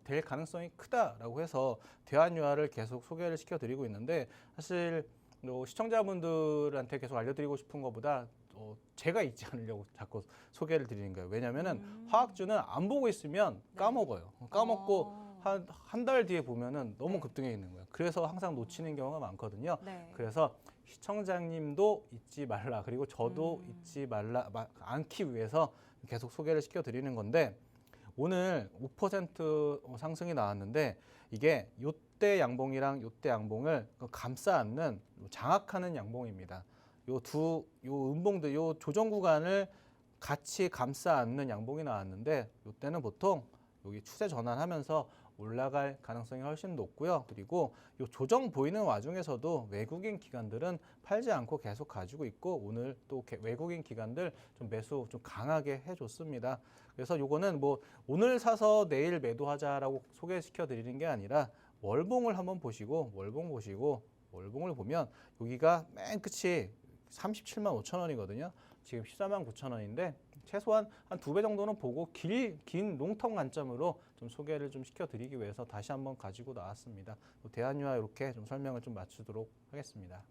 될 가능성이 크다라고 해서 대한유화를 계속 소개를 시켜드리고 있는데 사실 시청자분들한테 계속 알려드리고 싶은 것보다 제가 잊지 않으려고 자꾸 소개를 드리는 거예요. 왜냐면은 화학주는 안 보고 있으면 까먹어요. 까먹고 한 달 뒤에 보면은 너무 네. 급등해 있는 거예요. 그래서 항상 놓치는 경우가 많거든요. 네. 그래서 시청자님도 잊지 말라. 그리고 저도 잊지 말라 않기 위해서 계속 소개를 시켜드리는 건데 오늘 5% 상승이 나왔는데 이게 요때 양봉이랑 요때 양봉을 감싸 안는 장악하는 양봉입니다. 요 음봉들, 요 조정 구간을 같이 감싸 안는 양봉이 나왔는데 요때는 보통 여기 추세 전환하면서 올라갈 가능성이 훨씬 높고요. 그리고 이 조정 보이는 와중에서도 외국인 기관들은 팔지 않고 계속 가지고 있고 오늘 또 외국인 기관들 좀 매수 좀 강하게 해줬습니다. 그래서 요거는 뭐 오늘 사서 내일 매도하자라고 소개시켜 드리는 게 아니라 월봉을 한번 보시고 월봉을 보면 여기가 맨 끝이 37만 5천 원이거든요. 지금 14만 9천 원인데 최소한 한 2배 정도는 보고 긴 롱텀 관점으로 좀 소개를 좀 시켜드리기 위해서 다시 한번 가지고 나왔습니다. 대한유화 이렇게 좀 설명을 좀 맞추도록 하겠습니다.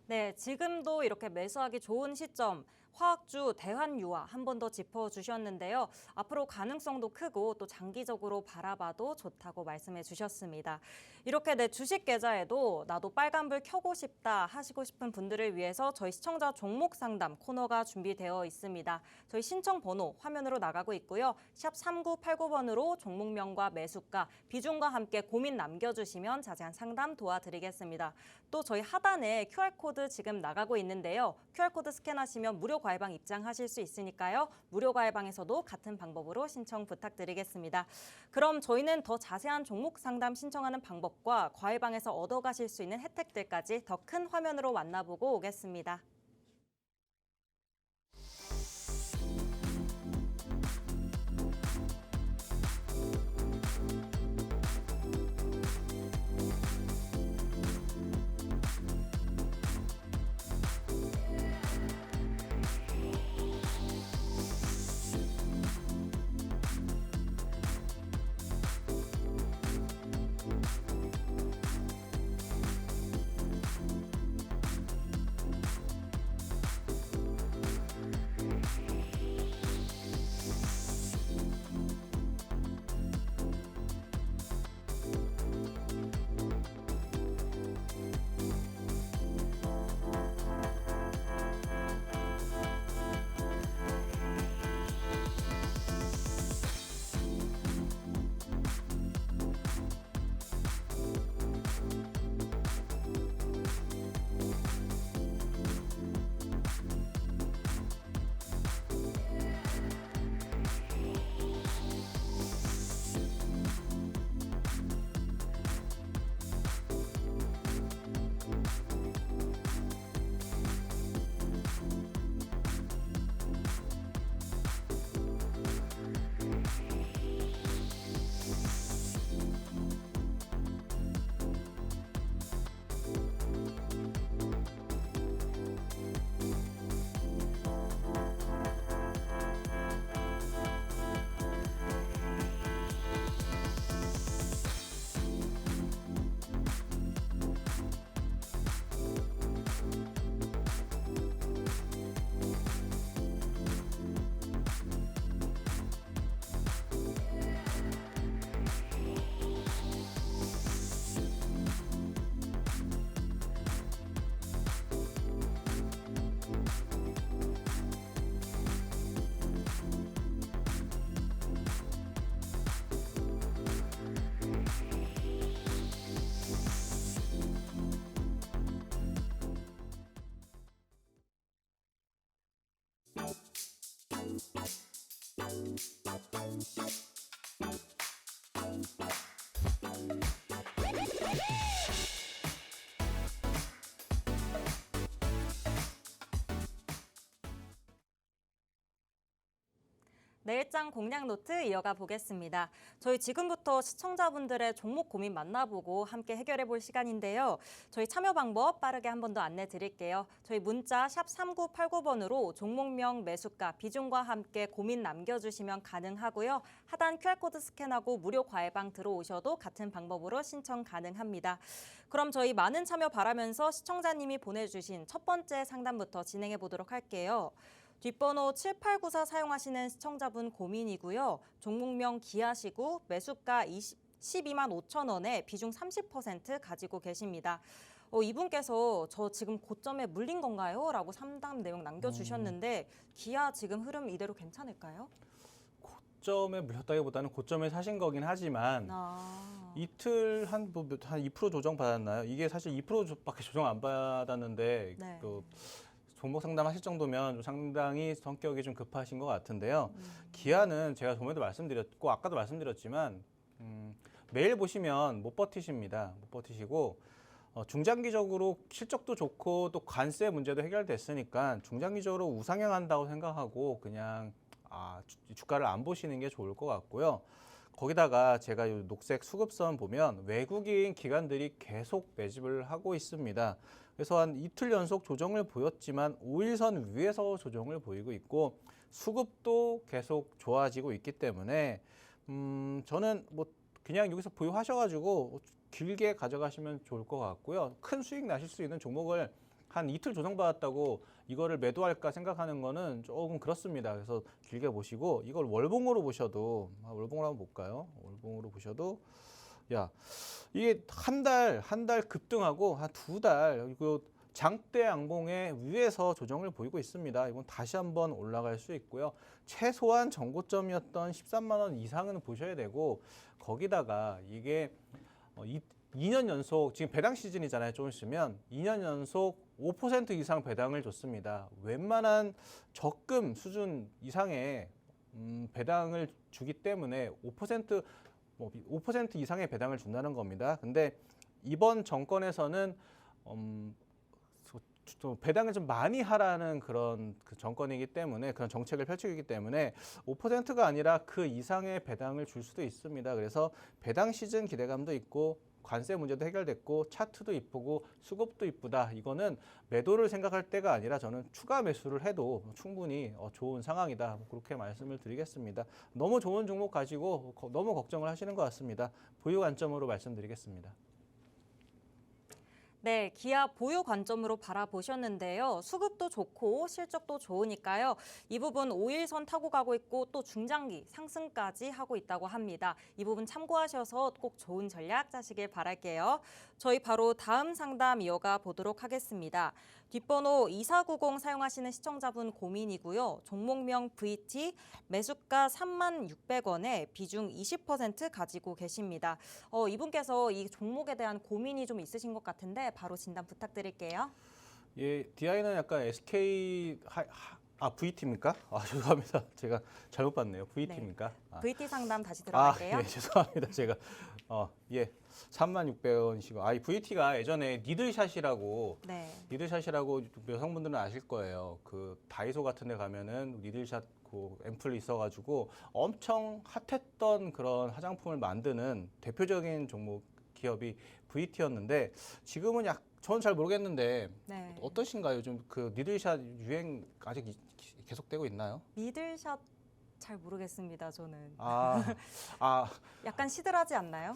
네, 지금도 이렇게 매수하기 좋은 시점 화학주 대한유화 한 번 더 짚어주셨는데요. 앞으로 가능성도 크고 또 장기적으로 바라봐도 좋다고 말씀해 주셨습니다. 이렇게 내 주식 계좌에도 나도 빨간불 켜고 싶다 하시고 싶은 분들을 위해서 저희 시청자 종목 상담 코너가 준비되어 있습니다. 저희 신청 번호 화면으로 나가고 있고요. 샵 3989번으로 종목명과 매수가, 비중과 함께 고민 남겨주시면 자세한 상담 도와드리겠습니다. 또 저희 하단에 QR코드 지금 나가고 있는데요. QR코드 스캔하시면 무료 과외방 입장하실 수 있으니까요. 무료 과외방에서도 같은 방법으로 신청 부탁드리겠습니다. 그럼 저희는 더 자세한 종목 상담 신청하는 방법과 과외방에서 얻어가실 수 있는 혜택들까지 더 큰 화면으로 만나보고 오겠습니다. 내일장 공략 노트 이어가 보겠습니다. 저희 지금부터 시청자분들의 종목 고민 만나보고 함께 해결해 볼 시간인데요. 저희 참여 방법 빠르게 한 번 더 안내 드릴게요. 저희 문자 샵 3989번으로 종목명, 매수가, 비중과 함께 고민 남겨주시면 가능하고요. 하단 QR코드 스캔하고 무료 과외방 들어오셔도 같은 방법으로 신청 가능합니다. 그럼 저희 많은 참여 바라면서 시청자님이 보내주신 첫 번째 상담부터 진행해 보도록 할게요. 뒷번호 7894 사용하시는 시청자분 고민이고요. 종목명 기아시구, 매수가 12만 5천 원에 비중 30% 가지고 계십니다. 이분께서 저 지금 고점에 물린 건가요? 라고 상담 내용 남겨주셨는데 기아 지금 흐름 이대로 괜찮을까요? 고점에 물렸다기보다는 고점에 사신 거긴 하지만 이틀 한 2% 조정 받았나요? 이게 사실 2%밖에 조정 안 받았는데 네. 그 종목 상담하실 정도면 좀 상당히 성격이 좀 급하신 것 같은데요. 기아는 제가 저번에도 말씀드렸고 아까도 말씀드렸지만 매일 보시면 못 버티십니다. 못 버티시고 중장기적으로 실적도 좋고 또 관세 문제도 해결됐으니까 중장기적으로 우상향한다고 생각하고 그냥 주가를 안 보시는 게 좋을 것 같고요. 거기다가 제가 이 녹색 수급선 보면 외국인 기관들이 계속 매집을 하고 있습니다. 그래서 한 이틀 연속 조정을 보였지만 5일선 위에서 조정을 보이고 있고 수급도 계속 좋아지고 있기 때문에 저는 뭐 그냥 여기서 보유하셔가지고 길게 가져가시면 좋을 것 같고요. 큰 수익 나실 수 있는 종목을 한 이틀 조정받았다고 이거를 매도할까 생각하는 거는 조금 그렇습니다. 그래서 길게 보시고 이걸 월봉으로 보셔도 월봉으로 한번 볼까요? 월봉으로 보셔도 이게 한 달 급등하고 한 2달 이거 장대 양봉의 위에서 조정을 보이고 있습니다. 이건 다시 한번 올라갈 수 있고요. 최소한 전고점이었던 13만 원 이상은 보셔야 되고 거기다가 이게 2년 연속 지금 배당 시즌이잖아요. 좀 있으면 2년 연속 5% 이상 배당을 줬습니다. 웬만한 적금 수준 이상의 배당을 주기 때문에 5% 이상의 배당을 준다는 겁니다. 근데 이번 정권에서는 배당을 좀 많이 하라는 그런 정권이기 때문에 그런 정책을 펼치기 때문에 5%가 아니라 그 이상의 배당을 줄 수도 있습니다. 그래서 배당 시즌 기대감도 있고 관세 문제도 해결됐고 차트도 이쁘고 수급도 이쁘다. 이거는 매도를 생각할 때가 아니라 저는 추가 매수를 해도 충분히 좋은 상황이다. 그렇게 말씀을 드리겠습니다. 너무 좋은 종목 가지고 너무 걱정을 하시는 것 같습니다. 보유 관점으로 말씀드리겠습니다. 네, 기아 보유 관점으로 바라보셨는데요. 수급도 좋고 실적도 좋으니까요. 이 부분 5일선 타고 가고 있고 또 중장기 상승까지 하고 있다고 합니다. 이 부분 참고하셔서 꼭 좋은 전략 짜시길 바랄게요. 저희 바로 다음 상담 이어가 보도록 하겠습니다. 뒷번호 2490 사용하시는 시청자분 고민이고요. 종목명 VT, 매수가 36,600원에 비중 20% 가지고 계십니다. 이분께서 이 종목에 대한 고민이 좀 있으신 것 같은데 바로 진단 부탁드릴게요. 예, DI는 약간 SK VT입니까? 죄송합니다. 제가 잘못 봤네요. VT입니까? VT 상담 다시 들어갈게요. 예, 죄송합니다. 제가 36,600원이시고 이 VT가 예전에 니들샷이라고 여성분들은 아실 거예요. 그 다이소 같은 데 가면은 니들샷 그 앰플이 있어가지고 엄청 핫했던 그런 화장품을 만드는 대표적인 종목 기업이 VT였는데 지금은 저는 잘 모르겠는데 어떠신가요? 요즘 그 니들샷 유행 아직 계속되고 있나요? 니들샷 잘 모르겠습니다. 저는. 약간 시들하지 않나요?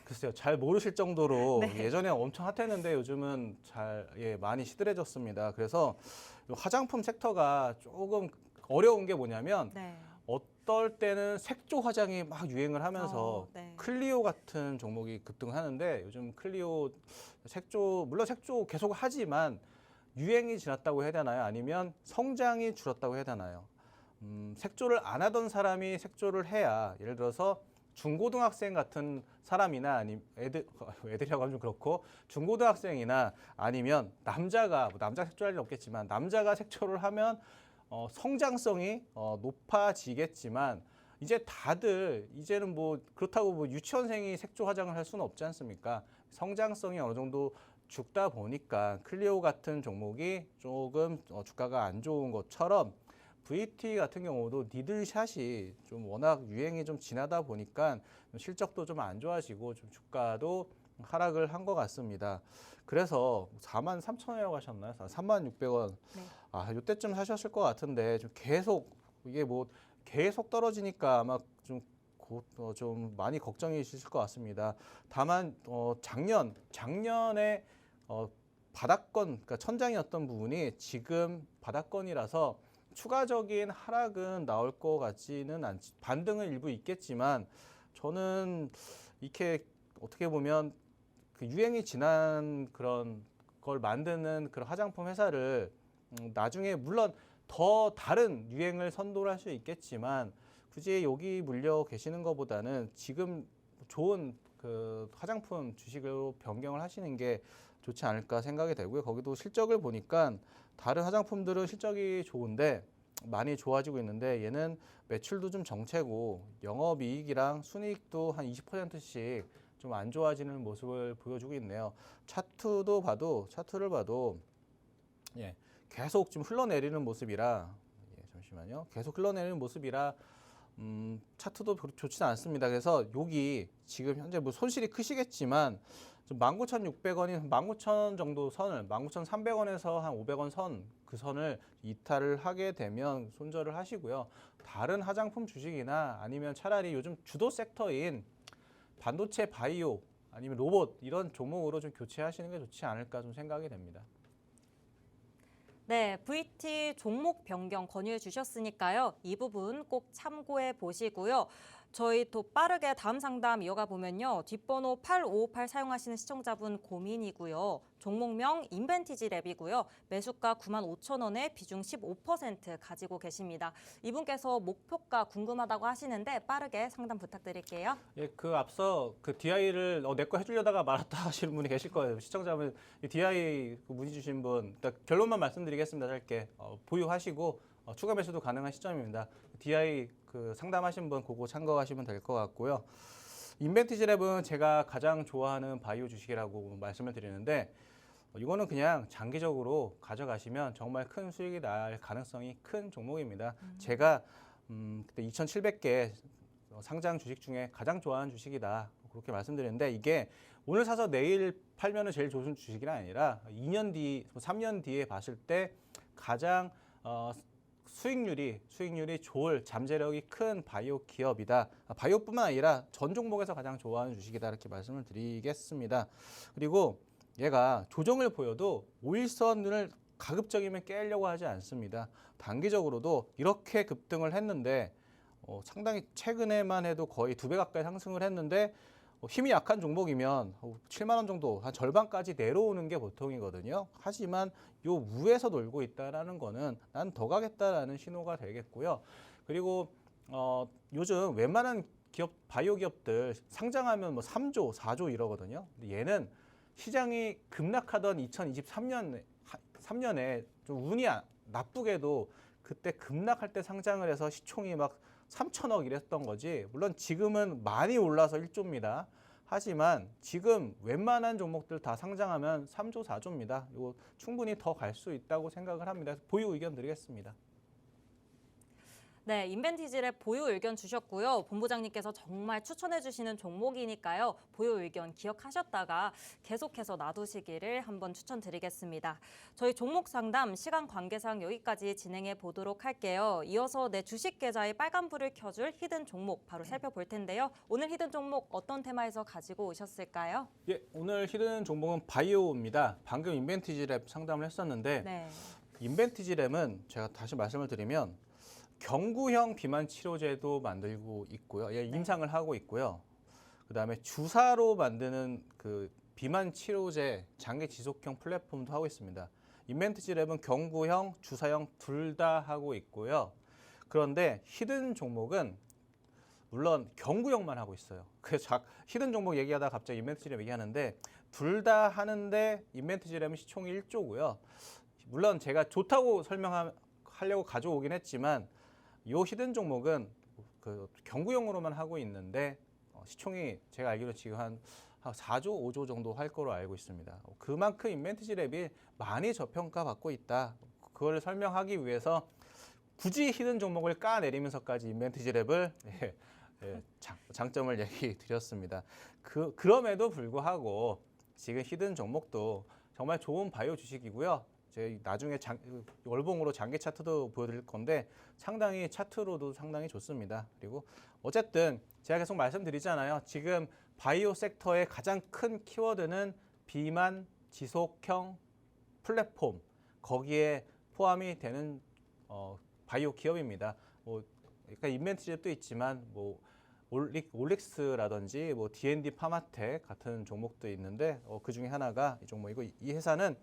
글쎄요, 잘 모르실 정도로 예전에 엄청 핫했는데 요즘은 많이 시들해졌습니다. 그래서 화장품 섹터가 조금 어려운 게 뭐냐면 어떨 때는 색조 화장이 막 유행을 하면서 클리오 같은 종목이 급등하는데 요즘 클리오 물론 색조 계속 하지만 유행이 지났다고 해야 되나요? 아니면 성장이 줄었다고 해야 되나요? 색조를 안 하던 사람이 색조를 해야 예를 들어서 중고등학생 같은 사람이나 애들이라고 하면 좀 그렇고 중고등학생이나 아니면 남자 색조할 일 없겠지만 남자가 색조를 하면 성장성이 높아지겠지만 이제 다들 이제는 뭐 그렇다고 뭐 유치원생이 색조 화장을 할 수는 없지 않습니까? 성장성이 어느 정도 죽다 보니까 클리오 같은 종목이 조금 주가가 안 좋은 것처럼 VT 같은 경우도 니들샷이 좀 워낙 유행이 좀 지나다 보니까 실적도 좀 안 좋아지고 좀 주가도 하락을 한 것 같습니다. 그래서 43,000원이라고 하셨나요? 36,600원. 네. 이때쯤 사셨을 것 같은데 좀 계속 이게 뭐 계속 떨어지니까 아마 좀 많이 걱정이 있으실 것 같습니다. 다만 작년에 바닥권, 그러니까 천장이었던 부분이 지금 바닥권이라서 추가적인 하락은 나올 것 같지는 않지. 반등은 일부 있겠지만 저는 이렇게 어떻게 보면 그 유행이 지난 그런 걸 만드는 그런 화장품 회사를 나중에 물론 더 다른 유행을 선도를 할 수 있겠지만 굳이 여기 물려 계시는 것보다는 지금 좋은 그 화장품 주식으로 변경을 하시는 게 좋지 않을까 생각이 되고요. 거기도 실적을 보니까 다른 화장품들은 실적이 좋은데 많이 좋아지고 있는데 얘는 매출도 좀 정체고 영업이익이랑 순이익도 한 20%씩 좀 안 좋아지는 모습을 보여주고 있네요. 차트를 봐도 예, 계속 좀 흘러내리는 모습이라 잠시만요. 계속 흘러내리는 모습이라 차트도 별로 좋지는 않습니다. 그래서 여기 지금 현재 뭐 손실이 크시겠지만 19,600원이 19,000원 정도 선을 19,300원에서 한 500원 선 그 선을 이탈을 하게 되면 손절을 하시고요. 다른 화장품 주식이나 아니면 차라리 요즘 주도 섹터인 반도체 바이오 아니면 로봇 이런 종목으로 좀 교체하시는 게 좋지 않을까 좀 생각이 됩니다. 네, VT 종목 변경 권유해 주셨으니까요. 이 부분 꼭 참고해 보시고요. 저희 또 빠르게 다음 상담 이어가 보면요. 뒷번호 8558 사용하시는 시청자분 고민이고요. 종목명 인벤티지 랩이고요. 매수가 95,000원에 비중 15% 가지고 계십니다. 이분께서 목표가 궁금하다고 하시는데 빠르게 상담 부탁드릴게요. 예, 그 앞서 그 DI를 내 거 해주려다가 말았다 하시는 분이 계실 거예요. 시청자분 DI 그 문의 주신 분 일단 결론만 말씀드리겠습니다. 짧게 보유하시고 추가 매수도 가능한 시점입니다. DI 그 상담하신 분 그거 참고하시면 될 것 같고요. 인벤티지랩은 제가 가장 좋아하는 바이오 주식이라고 말씀을 드리는데 이거는 그냥 장기적으로 가져가시면 정말 큰 수익이 날 가능성이 큰 종목입니다. 제가 그때 2,700개 상장 주식 중에 가장 좋아하는 주식이다 그렇게 말씀드렸는데 이게 오늘 사서 내일 팔면은 제일 좋은 주식이 아니라 2년 뒤, 3년 뒤에 봤을 때 가장 수익률이 좋을 잠재력이 큰 바이오 기업이다. 바이오뿐만 아니라 전 종목에서 가장 좋아하는 주식이다 이렇게 말씀을 드리겠습니다. 그리고 얘가 조정을 보여도 5일선을 가급적이면 깨려고 하지 않습니다. 단기적으로도 이렇게 급등을 했는데 상당히 최근에만 해도 거의 2배 가까이 상승을 했는데 힘이 약한 종목이면 7만 원 정도 한 절반까지 내려오는 게 보통이거든요. 하지만 요 위에서 놀고 있다라는 거는 난 더 가겠다라는 신호가 되겠고요. 그리고 요즘 웬만한 기업 바이오 기업들 상장하면 뭐 3조, 4조 이러거든요. 근데 얘는 시장이 급락하던 2023년에 좀 운이 나쁘게도 그때 급락할 때 상장을 해서 시총이 막 3천억 이랬던 거지. 물론 지금은 많이 올라서 1조입니다. 하지만 지금 웬만한 종목들 다 상장하면 3조, 4조입니다. 이거 충분히 더 갈 수 있다고 생각을 합니다. 보유 의견 드리겠습니다. 네, 인벤티지랩 보유 의견 주셨고요. 본부장님께서 정말 추천해 주시는 종목이니까요. 보유 의견 기억하셨다가 계속해서 놔두시기를 한번 추천드리겠습니다. 저희 종목 상담 시간 관계상 여기까지 진행해 보도록 할게요. 이어서 내 주식 계좌에 빨간불을 켜줄 히든 종목 바로 살펴볼 텐데요. 오늘 히든 종목 어떤 테마에서 가지고 오셨을까요? 예, 오늘 히든 종목은 바이오입니다. 방금 인벤티지랩 상담을 했었는데 네. 인벤티지랩은 제가 다시 말씀을 드리면 경구형 비만 치료제도 만들고 있고요. 예, 임상을 하고 있고요. 그다음에 주사로 만드는 그 비만 치료제 장기 지속형 플랫폼도 하고 있습니다. 인벤티지랩은 경구형, 주사형 둘 다 하고 있고요. 그런데 히든 종목은 물론 경구형만 하고 있어요. 그래서 히든 종목 얘기하다가 갑자기 인벤티지랩 얘기하는데 둘 다 하는데 인벤티지랩은 시총이 1조고요. 물론 제가 좋다고 설명하는 하려고 가져오긴 했지만 요 히든 종목은 그 경구용으로만 하고 있는데 시총이 제가 알기로 지금 한 4조, 5조 정도 할 거로 알고 있습니다. 그만큼 인벤트지랩이 많이 저평가받고 있다. 그걸 설명하기 위해서 굳이 히든 종목을 까내리면서까지 인벤트지랩을 장점을 얘기 드렸습니다. 그럼에도 불구하고 지금 히든 종목도 정말 좋은 바이오 주식이고요. 제가 나중에 월봉으로 장기 차트도 보여드릴 건데 상당히 차트로도 상당히 좋습니다. 그리고 어쨌든 제가 계속 말씀드리잖아요. 지금 바이오 섹터의 가장 큰 키워드는 비만 지속형 플랫폼 거기에 포함이 되는 바이오 기업입니다. 그러니까 인벤트리도 있지만 올릭스라든지 D&D 파마텍 같은 종목도 있는데 그 중에 하나가 이 종목이고 이 회사는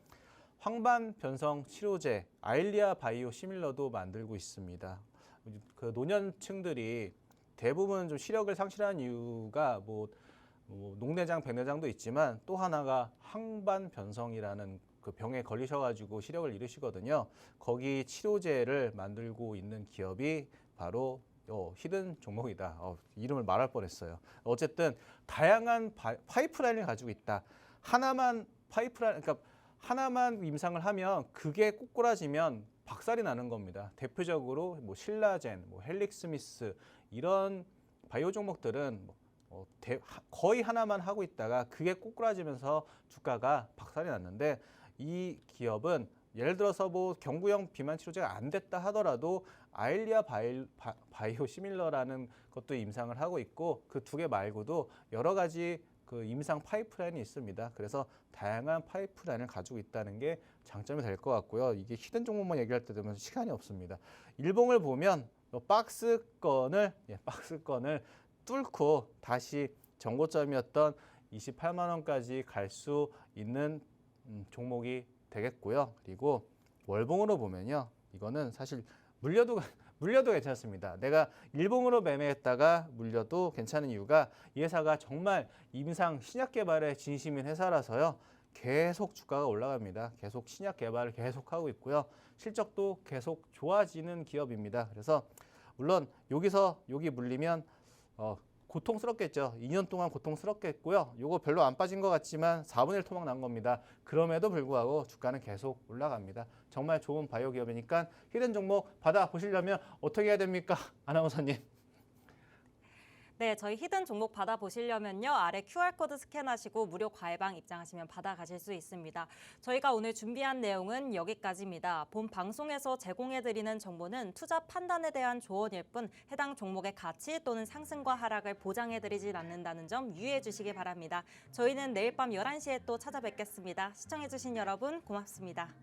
황반 변성 치료제 아일리아 바이오 시밀러도 만들고 있습니다. 그 노년층들이 대부분 좀 시력을 상실한 이유가 녹내장, 백내장도 있지만 또 하나가 황반 변성이라는 그 병에 걸리셔가지고 시력을 잃으시거든요. 거기 치료제를 만들고 있는 기업이 바로 히든 종목이다. 이름을 말할 뻔했어요. 어쨌든 다양한 파이프라인을 가지고 있다. 하나만 그러니까 하나만 임상을 하면 그게 꼬꾸라지면 박살이 나는 겁니다. 대표적으로 신라젠, 헬릭스미스 이런 바이오 종목들은 거의 하나만 하고 있다가 그게 꼬꾸라지면서 주가가 박살이 났는데 이 기업은 예를 들어서 경구용 비만 치료제가 안 됐다 하더라도 아일리아 바이오 시밀러라는 것도 임상을 하고 있고 그 두 개 말고도 여러 가지 그 임상 파이프라인이 있습니다. 그래서 다양한 파이프라인을 가지고 있다는 게 장점이 될 것 같고요. 이게 히든 종목만 얘기할 때 되면 시간이 없습니다. 일봉을 보면 박스권을 뚫고 다시 전고점이었던 28만 원까지 갈 수 있는 종목이 되겠고요. 그리고 월봉으로 보면요. 이거는 사실 물려도 괜찮습니다. 내가 일봉으로 매매했다가 물려도 괜찮은 이유가 이 회사가 정말 임상 신약 개발에 진심인 회사라서요. 계속 주가가 올라갑니다. 계속 신약 개발을 계속하고 있고요. 실적도 계속 좋아지는 기업입니다. 그래서 물론 여기 물리면 고통스럽겠죠. 2년 동안 고통스럽겠고요. 요거 별로 안 빠진 것 같지만 4분의 1 토막 난 겁니다. 그럼에도 불구하고 주가는 계속 올라갑니다. 정말 좋은 바이오 기업이니까 히든 종목 받아보시려면 어떻게 해야 됩니까? 아나운서님. 네, 저희 히든 종목 받아보시려면요. 아래 QR코드 스캔하시고 무료 과외방 입장하시면 받아가실 수 있습니다. 저희가 오늘 준비한 내용은 여기까지입니다. 본 방송에서 제공해드리는 정보는 투자 판단에 대한 조언일 뿐 해당 종목의 가치 또는 상승과 하락을 보장해드리진 않는다는 점 유의해 주시기 바랍니다. 저희는 내일 밤 11시에 또 찾아뵙겠습니다. 시청해주신 여러분 고맙습니다.